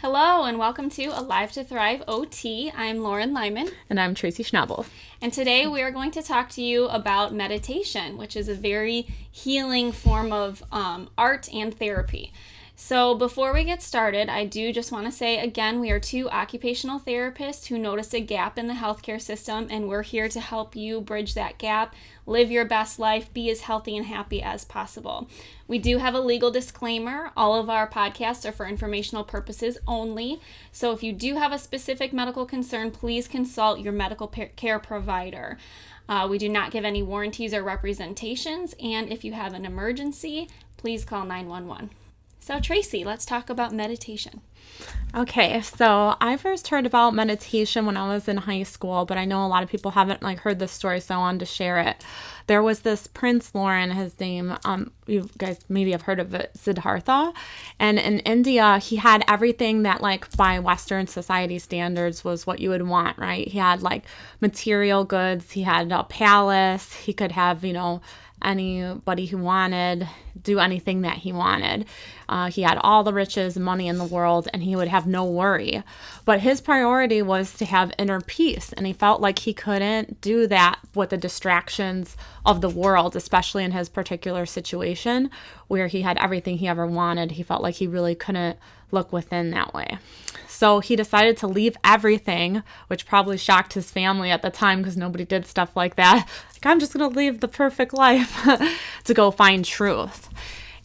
Hello and welcome to Alive to Thrive OT. I'm Lauren Lyman. And I'm Tracy Schnabel. And today we are going to talk to you about meditation, which is a very healing form of art and therapy. So before we get started, I do just want to say again, we are two occupational therapists who noticed a gap in the healthcare system, and we're here to help you bridge that gap, live your best life, be as healthy and happy as possible. We do have a legal disclaimer. All of our podcasts are for informational purposes only. So if you do have a specific medical concern, please consult your medical care provider. We do not give any warranties or representations, and if you have an emergency, please call 911. So Tracy, let's talk about meditation. Okay, so I first heard about meditation when I was in high school, but I know a lot of people haven't heard this story, so I wanted to share it. There was this Prince Lauren, his name, you guys maybe have heard of it, Siddhartha. And in India, he had everything that by Western society standards was what you would want, right? He had material goods, he had a palace, he could have, anybody who wanted, do anything that he wanted. He had all the riches and money in the world, and he would have no worry. But his priority was to have inner peace, and he felt like he couldn't do that with the distractions of the world, especially in his particular situation where he had everything he ever wanted. He felt like he really couldn't look within that way. So he decided to leave everything, which probably shocked his family at the time because nobody did stuff like that. I'm just going to leave the perfect life to go find truth.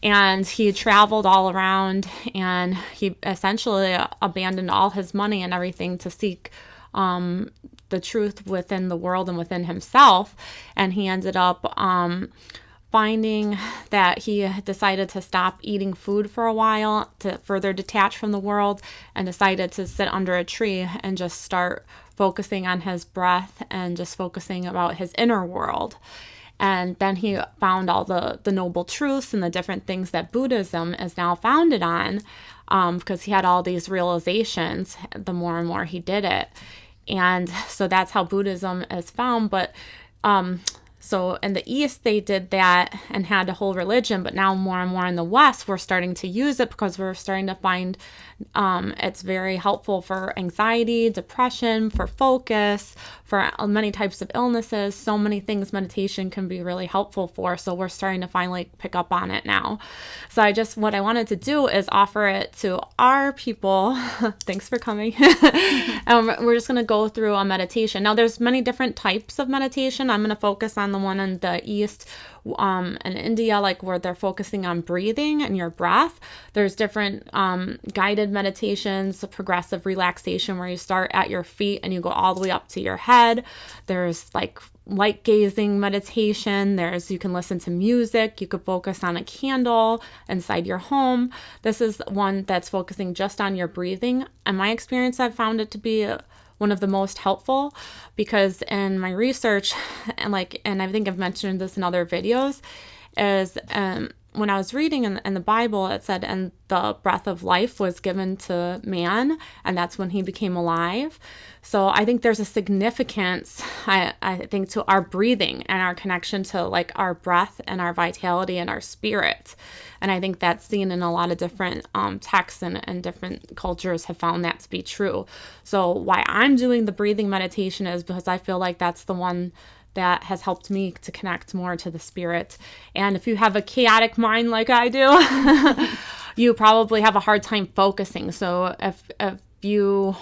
And he traveled all around, and he essentially abandoned all his money and everything to seek the truth within the world and within himself. And he ended up finding that he decided to stop eating food for a while to further detach from the world, and decided to sit under a tree and just start focusing on his breath and just focusing about his inner world. And then he found all the noble truths and the different things that Buddhism is now founded on, because he had all these realizations the more and more he did it. And so that's how Buddhism is found. But so in the East, they did that and had a whole religion, but now more and more in the West, we're starting to use it because we're starting to find it's very helpful for anxiety, depression, for focus, for many types of illnesses. So many things meditation can be really helpful for. So we're starting to finally pick up on it now. So what I wanted to do is offer it to our people. Thanks for coming. We're just going to go through a meditation. Now, there's many different types of meditation. I'm going to focus on the one in the East, in India, where they're focusing on breathing and your breath. There's different guided meditations, progressive relaxation, where you start at your feet and you go all the way up to your head. There's light gazing meditation. You can listen to music. You could focus on a candle inside your home. This is one that's focusing just on your breathing. In my experience, I've found it to be one of the most helpful, because in my research, and I think I've mentioned this in other videos, is when I was reading in the Bible, it said, and the breath of life was given to man, and that's when he became alive. So I think there's a significance, I think, to our breathing and our connection to our breath and our vitality and our spirit. And I think that's seen in a lot of different texts, and different cultures have found that to be true. So why I'm doing the breathing meditation is because I feel like that's the one that has helped me to connect more to the spirit. And if you have a chaotic mind like I do, you probably have a hard time focusing. So if you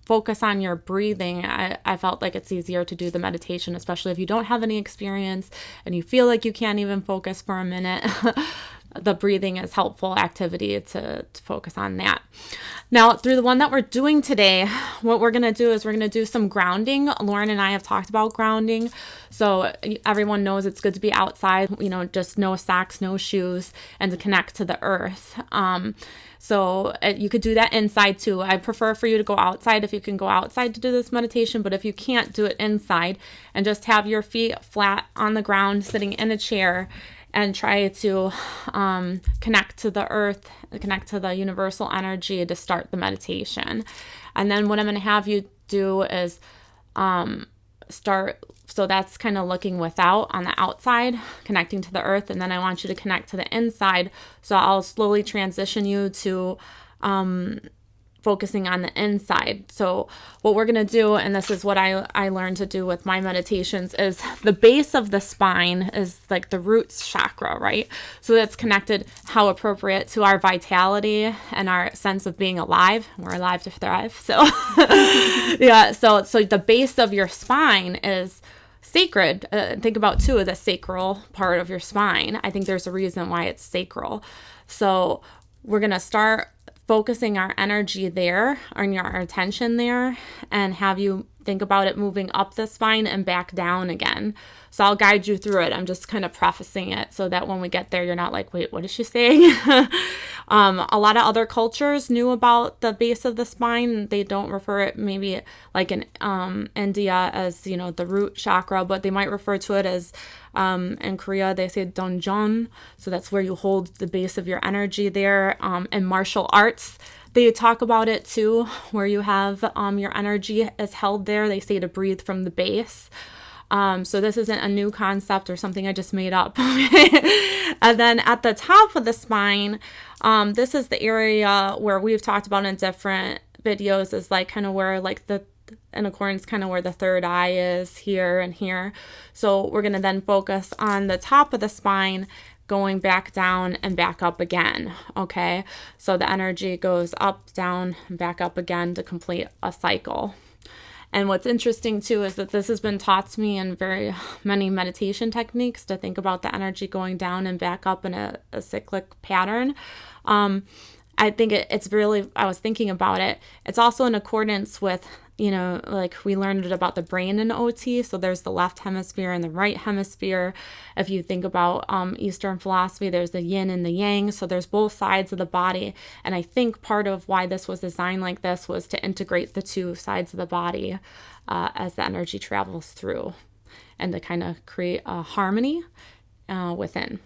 focus on your breathing, I felt like it's easier to do the meditation, especially if you don't have any experience and you feel like you can't even focus for a minute. The breathing is helpful activity to focus on that. Now, through the one that we're doing today, what we're going to do is we're going to do some grounding. Lauren and I have talked about grounding. So everyone knows it's good to be outside, just no socks, no shoes, and to connect to the earth. So you could do that inside too. I prefer for you to go outside if you can go outside to do this meditation, but if you can't, do it inside and just have your feet flat on the ground, sitting in a chair, and try to connect to the earth, connect to the universal energy to start the meditation. And then what I'm going to have you do is start, so that's kind of looking without on the outside, connecting to the earth, and then I want you to connect to the inside. So I'll slowly transition you to focusing on the inside. So what we're going to do, and this is what I learned to do with my meditations, is the base of the spine is like the root chakra, right? So that's connected, how appropriate, to our vitality and our sense of being alive. We're alive to thrive. So yeah, so the base of your spine is sacred. Think about too the sacral part of your spine. I think there's a reason why it's sacral. So we're going to start focusing our energy there, or our attention there, and have you think about it moving up the spine and back down again. So I'll guide you through it. I'm just kind of prefacing it so that when we get there, you're not like, wait, what is she saying? A lot of other cultures knew about the base of the spine. They don't refer it maybe like in India as, the root chakra, but they might refer to it as, in Korea, they say donjon. So that's where you hold the base of your energy there. In martial arts, they talk about it too, where you have your energy is held there. They say to breathe from the base. So this isn't a new concept or something I just made up. And then at the top of the spine, this is the area where we've talked about in different videos, is like kind of where like in accordance kind of where the third eye is, here and here. So we're going to then focus on the top of the spine, going back down and back up again. Okay. So the energy goes up, down, and back up again to complete a cycle. And what's interesting too is that this has been taught to me in very many meditation techniques, to think about the energy going down and back up in a cyclic pattern. I think it's really, I was thinking about it, it's also in accordance with, like we learned about the brain in OT. So there's the left hemisphere and the right hemisphere. If you think about Eastern philosophy, there's the yin and the yang. So there's both sides of the body. And I think part of why this was designed like this was to integrate the two sides of the body as the energy travels through, and to kind of create a harmony within.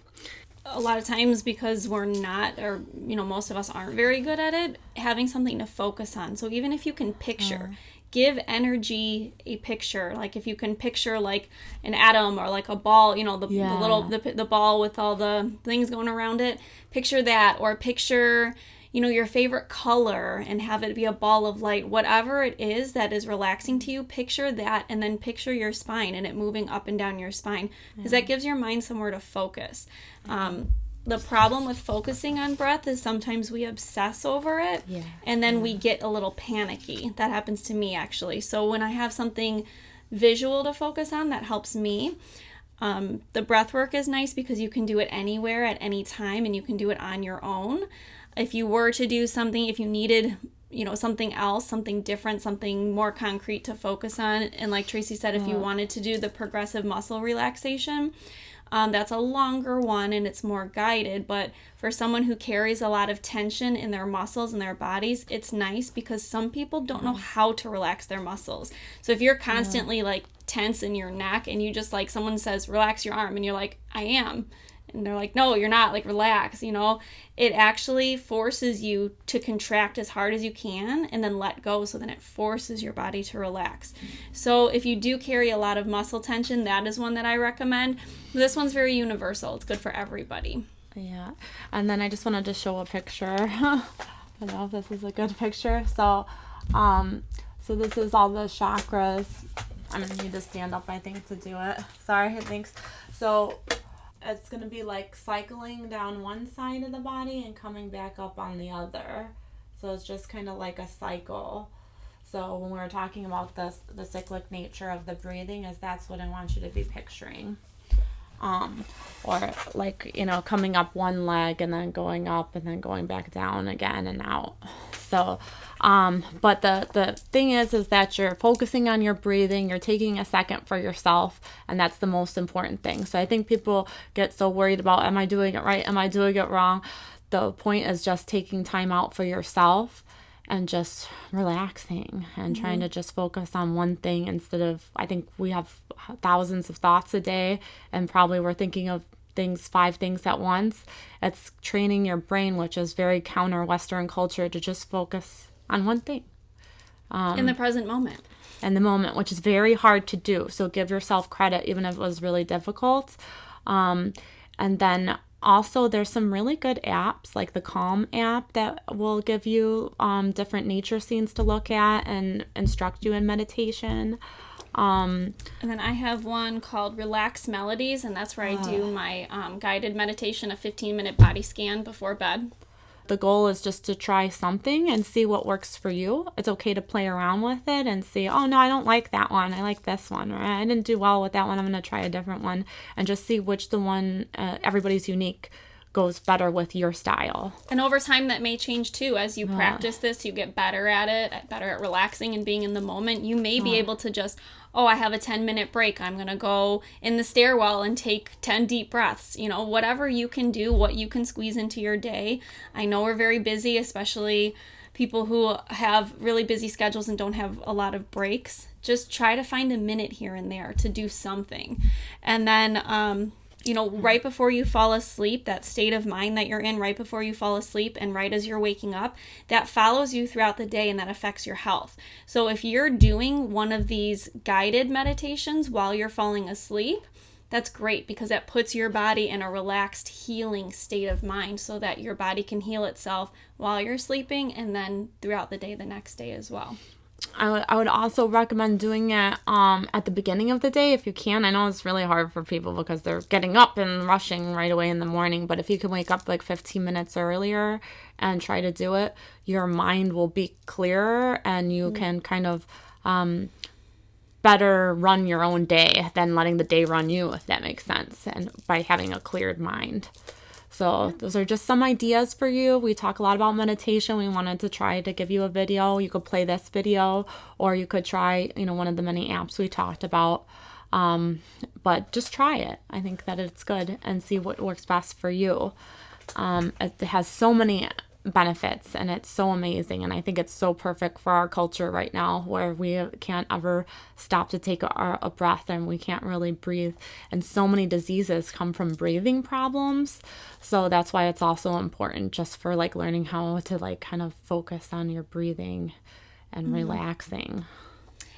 A lot of times, because we're not, or most of us aren't very good at it, having something to focus on. So even if you can picture, give energy a picture. Like if you can picture like an atom or like a ball, the ball with all the things going around it, picture that, or picture your favorite color and have it be a ball of light. Whatever it is that is relaxing to you, picture that, and then picture your spine and it moving up and down your spine, because that gives your mind somewhere to focus. The problem with focusing on breath is sometimes we obsess over it, and then we get a little panicky. That happens to me, actually. So when I have something visual to focus on, that helps me. The breath work is nice because you can do it anywhere at any time, and you can do it on your own. If you were to do something, if you needed something else, something different, something more concrete to focus on, and like Tracy said, if you wanted to do the progressive muscle relaxation, that's a longer one and it's more guided. But for someone who carries a lot of tension in their muscles and their bodies, it's nice because some people don't know how to relax their muscles. So if you're constantly like tense in your neck, and you just like, someone says relax your arm, and you're like, I am, and they're like, no, you're not, like relax, it actually forces you to contract as hard as you can and then let go. So then it forces your body to relax. So if you do carry a lot of muscle tension, that is one that I recommend. This one's very universal. It's good for everybody. Yeah. And then I just wanted to show a picture. I don't know if this is a good picture. So this is all the chakras. I'm going to need to stand up, I think, to do it. Sorry, thanks. So it's going to be like cycling down one side of the body and coming back up on the other. So it's just kind of like a cycle. So when we were talking about this, the cyclic nature of the breathing, is that's what I want you to be picturing. Or like, coming up one leg and then going up and then going back down again and out. So, but the thing is that you're focusing on your breathing, you're taking a second for yourself, and that's the most important thing. So I think people get so worried about, am I doing it right? Am I doing it wrong? The point is just taking time out for yourself and just relaxing and trying to just focus on one thing instead of, I think we have thousands of thoughts a day, and probably we're thinking of 5 things at once. It's training your brain, which is very counter Western culture, to just focus on one thing. In the present moment. In the moment, which is very hard to do. So give yourself credit, even if it was really difficult. And then Also, there's some really good apps like the Calm app that will give you different nature scenes to look at and instruct you in meditation. And then I have one called Relax Melodies, and that's where I do my guided meditation, a 15-minute body scan before bed. The goal is just to try something and see what works for you. It's okay to play around with it and see, oh no, I don't like that one. I like this one. Or I didn't do well with that one. I'm going to try a different one. And just see which the one, everybody's unique, goes better with your style. And over time, that may change too. As you practice this, you get better at it, better at relaxing and being in the moment. You may be able to just, I have a 10-minute break. I'm going to go in the stairwell and take 10 deep breaths. Whatever you can do, what you can squeeze into your day. I know we're very busy, especially people who have really busy schedules and don't have a lot of breaks. Just try to find a minute here and there to do something. And then, right before you fall asleep, that state of mind that you're in right before you fall asleep and right as you're waking up, that follows you throughout the day and that affects your health. So if you're doing one of these guided meditations while you're falling asleep, that's great because that puts your body in a relaxed, healing state of mind so that your body can heal itself while you're sleeping and then throughout the day the next day as well. I would also recommend doing it at the beginning of the day if you can. I know it's really hard for people because they're getting up and rushing right away in the morning. But if you can wake up like 15 minutes earlier and try to do it, your mind will be clearer and you can kind of better run your own day than letting the day run you, if that makes sense, and by having a cleared mind. So those are just some ideas for you. We talk a lot about meditation. We wanted to try to give you a video. You could play this video or you could try, one of the many apps we talked about. But just try it. I think that it's good and see what works best for you. It has so many benefits and it's so amazing, and I think it's so perfect for our culture right now where we can't ever stop to take a breath and we can't really breathe, and so many diseases come from breathing problems. So that's why it's also important just for like learning how to like kind of focus on your breathing and relaxing.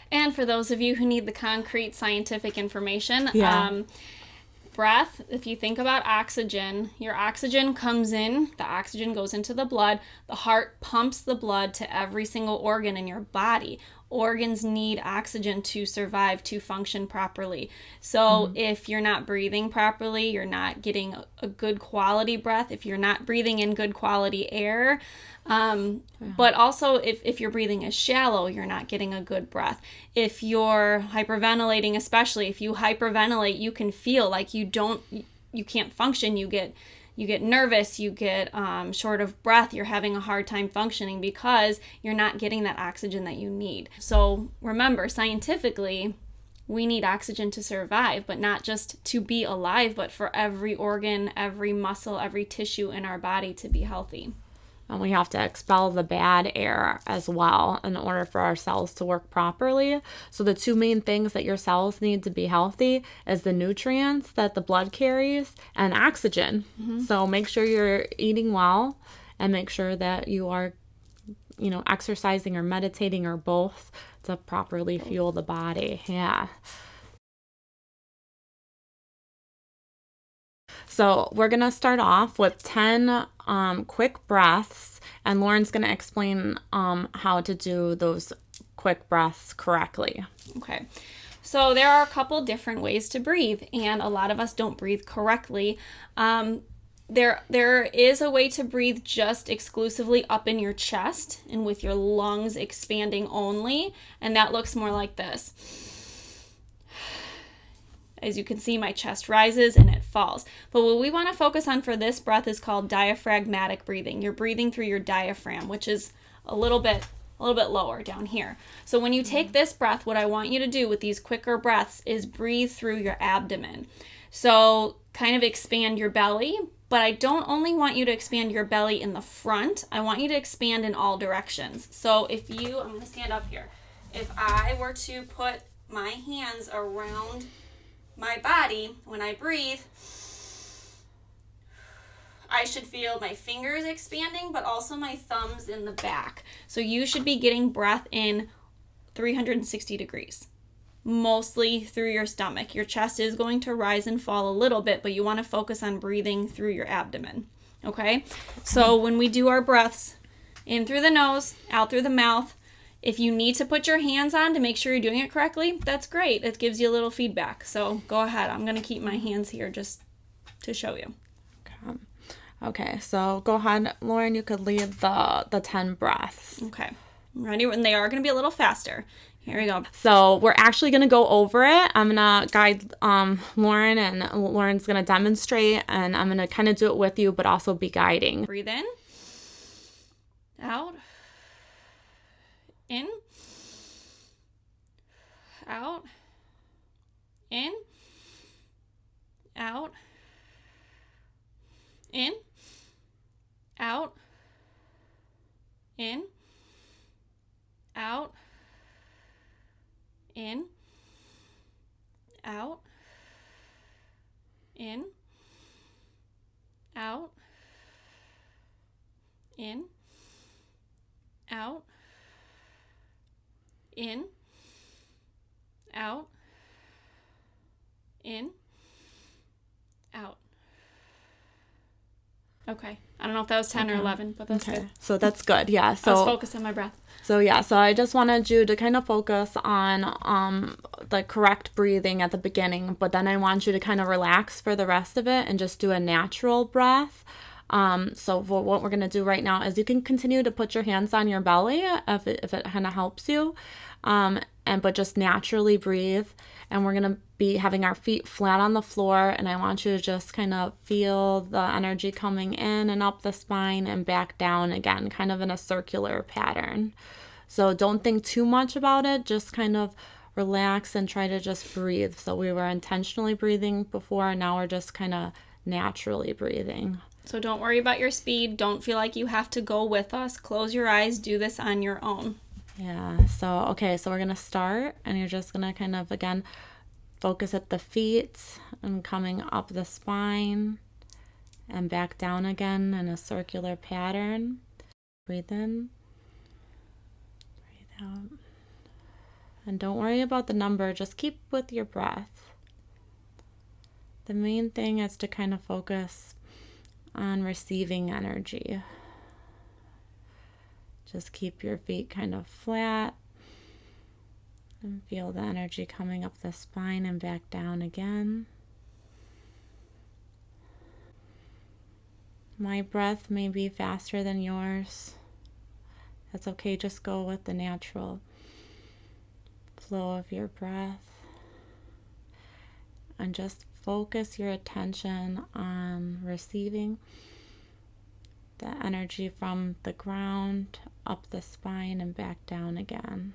And for those of you who need the concrete scientific information, breath, if you think about oxygen, your oxygen comes in, the oxygen goes into the blood, the heart pumps the blood to every single organ in your body. Organs need oxygen to survive, to function properly. So if you're not breathing properly, you're not getting a good quality breath. If you're not breathing in good quality air, but also if you're breathing as shallow, you're not getting a good breath. If you're hyperventilating, especially if you hyperventilate, you can feel like you can't function. You get nervous, you get short of breath, you're having a hard time functioning because you're not getting that oxygen that you need. So remember, scientifically, we need oxygen to survive, but not just to be alive, but for every organ, every muscle, every tissue in our body to be healthy. And we have to expel the bad air as well in order for our cells to work properly. So the two main things that your cells need to be healthy is the nutrients that the blood carries and oxygen. So make sure you're eating well and make sure that you are, exercising or meditating or both to properly fuel the body. Yeah. So we're going to start off with 10 quick breaths, and Lauren's going to explain how to do those quick breaths correctly. Okay. So there are a couple different ways to breathe, and a lot of us don't breathe correctly. There is a way to breathe just exclusively up in your chest and with your lungs expanding only, and that looks more like this. As you can see, my chest rises and it falls. But what we want to focus on for this breath is called diaphragmatic breathing. You're breathing through your diaphragm, which is a little bit lower down here. So when you take this breath, what I want you to do with these quicker breaths is breathe through your abdomen. So kind of expand your belly, but I don't only want you to expand your belly in the front. I want you to expand in all directions. So I'm going to stand up here. If I were to put my hands around my body, when I breathe, I should feel my fingers expanding, but also my thumbs in the back. So you should be getting breath in 360 degrees. mostly through your stomach. Your chest is going to rise and fall a little bit, but you want to focus on breathing through your abdomen. Okay? So when we do our breaths, in through the nose, out through the mouth, if you need to put your hands on to make sure you're doing it correctly, that's great. It gives you a little feedback. So go ahead. I'm going to keep my hands here just to show you. Okay, so go ahead, Lauren. You could lead the 10 breaths. Okay. Ready? And they are going to be a little faster. Here we go. So we're actually going to go over it. I'm going to guide Lauren, and Lauren's going to demonstrate, and I'm going to kind of do it with you, but also be guiding. Breathe in. Out. In. Out. In. Out. In. Out. In. Out. In. Out. In. Out. In. Out. In. Out. In. Out. Okay. I don't know if that was 10 or 11, but that's good. So that's good. Yeah. So I was focused on my breath. So I just wanted you to kind of focus on the correct breathing at the beginning, but then I want you to kind of relax for the rest of it and just do a natural breath. So what we're going to do right now is you can continue to put your hands on your belly if it kind of helps you, but just naturally breathe. And we're going to be having our feet flat on the floor, and I want you to just kind of feel the energy coming in and up the spine and back down again, kind of in a circular pattern. So don't think too much about it, just kind of relax and try to just breathe. So we were intentionally breathing before, and now we're just kind of naturally breathing. So don't worry about your speed. Don't feel like you have to go with us. Close your eyes. Do this on your own. Yeah. So we're going to start, and you're just going to kind of, again, focus at the feet and coming up the spine and back down again in a circular pattern. Breathe in. Breathe out. And don't worry about the number. Just keep with your breath. The main thing is to kind of focus on receiving energy. Just keep your feet kind of flat and feel the energy coming up the spine and back down again. My breath may be faster than yours. That's okay, just go with the natural flow of your breath. And just focus your attention on receiving the energy from the ground up the spine and back down again.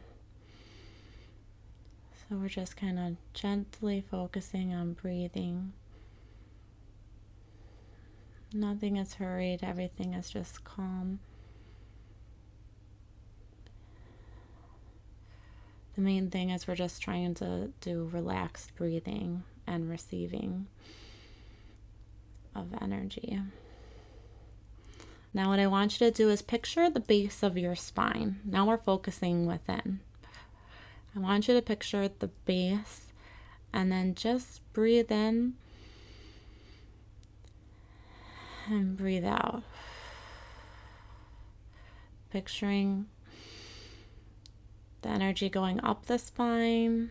So we're just kind of gently focusing on breathing. Nothing is hurried, everything is just calm. The main thing is we're just trying to do relaxed breathing and receiving of energy. Now what I want you to do is picture the base of your spine. Now we're focusing within. I want you to picture the base and then just breathe in and breathe out. Picturing the energy going up the spine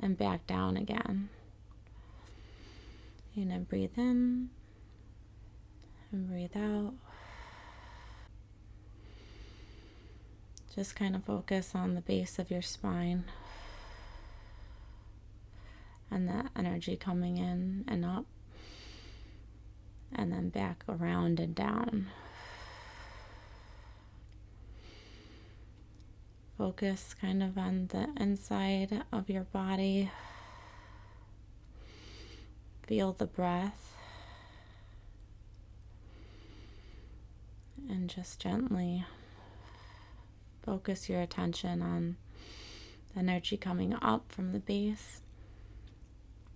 and back down again. And then breathe in and breathe out. Just kind of focus on the base of your spine and the energy coming in and up and then back around and down. Focus kind of on the inside of your body. Feel the breath. And just gently focus your attention on the energy coming up from the base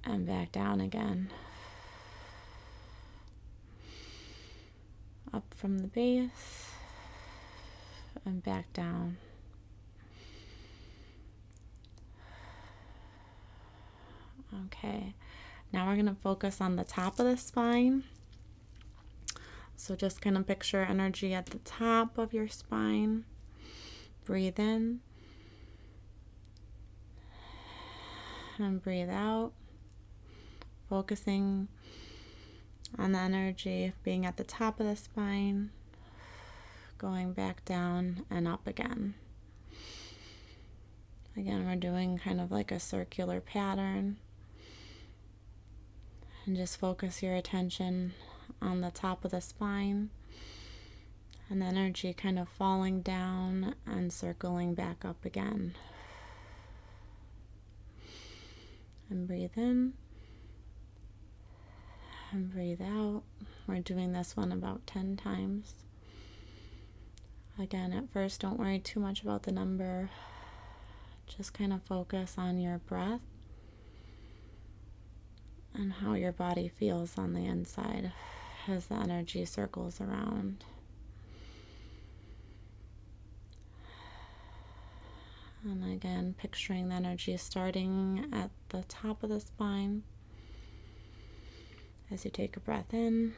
and back down again. Up from the base and back down. Okay. Now we're going to focus on the top of the spine. So just kind of picture energy at the top of your spine. Breathe in. And breathe out. Focusing on the energy being at the top of the spine. Going back down and up again. Again, we're doing kind of like a circular pattern. And just focus your attention on the top of the spine. And the energy kind of falling down and circling back up again. And breathe in. And breathe out. We're doing this one about 10 times. Again, at first, don't worry too much about the number. Just kind of focus on your breath and how your body feels on the inside as the energy circles around. And again, picturing the energy starting at the top of the spine as you take a breath in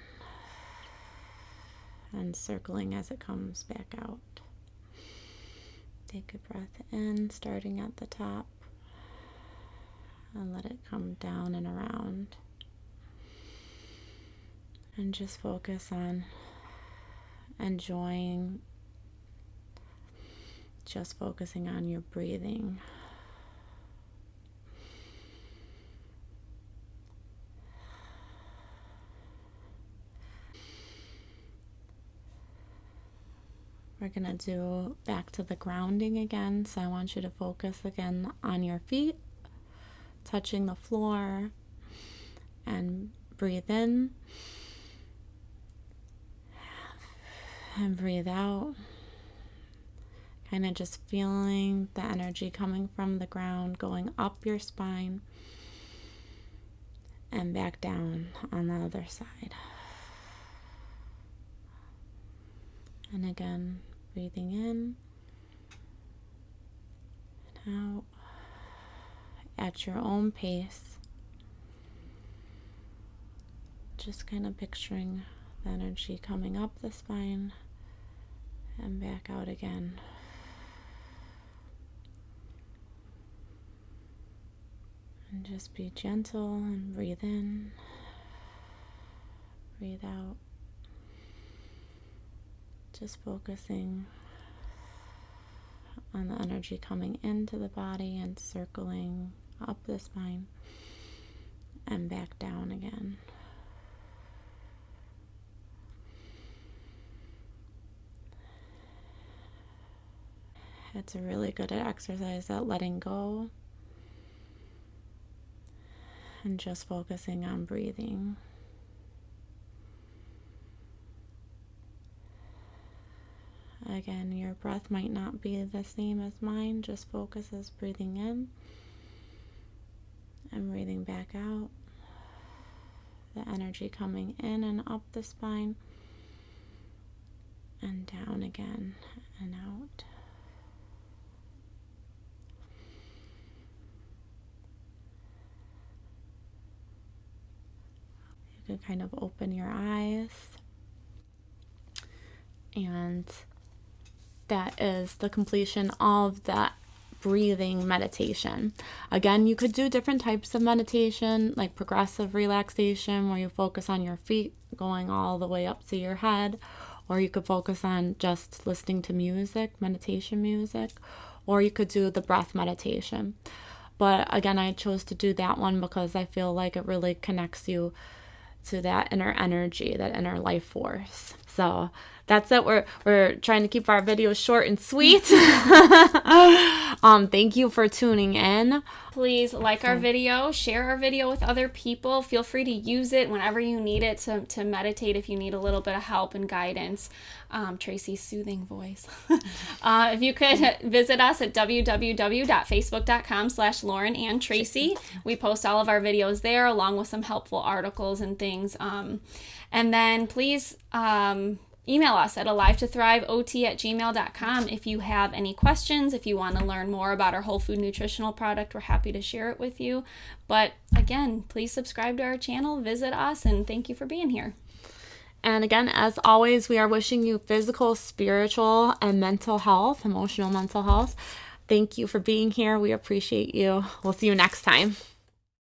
and circling as it comes back out. Take a breath in, starting at the top, and let it come down and around. And just focus on enjoying, just focusing on your breathing. We're going to do back to the grounding again. So I want you to focus again on your feet, touching the floor, and breathe in and breathe out. Kind of just feeling the energy coming from the ground, going up your spine and back down on the other side. And again, breathing in and out at your own pace. Just kind of picturing the energy coming up the spine and back out again. And just be gentle and breathe in, breathe out. Just focusing on the energy coming into the body and circling up the spine and back down again. It's a really good exercise at letting go and just focusing on breathing. Again, your breath might not be the same as mine. Just focus as breathing in and breathing back out. The energy coming in and up the spine and down again and out. You can kind of open your eyes, and that is the completion of that breathing meditation. Again, you could do different types of meditation, like progressive relaxation, where you focus on your feet going all the way up to your head, or you could focus on just listening to music, meditation music, or you could do the breath meditation. But again, I chose to do that one because I feel like it really connects you to that inner energy, that inner life force. So that's it. We're trying to keep our videos short and sweet. Thank you for tuning in. Please like our video, share our video with other people. Feel free to use it whenever you need it to meditate if you need a little bit of help and guidance. Tracy's soothing voice. If you could visit us at www.facebook.com/Lauren and Tracy. We post all of our videos there along with some helpful articles and things. And then please email us at alivetothriveot@gmail.com if you have any questions. If you want to learn more about our whole food nutritional product, we're happy to share it with you. But again, please subscribe to our channel, visit us, and thank you for being here. And again, as always, we are wishing you physical, spiritual, and mental health, emotional mental health. Thank you for being here. We appreciate you. We'll see you next time.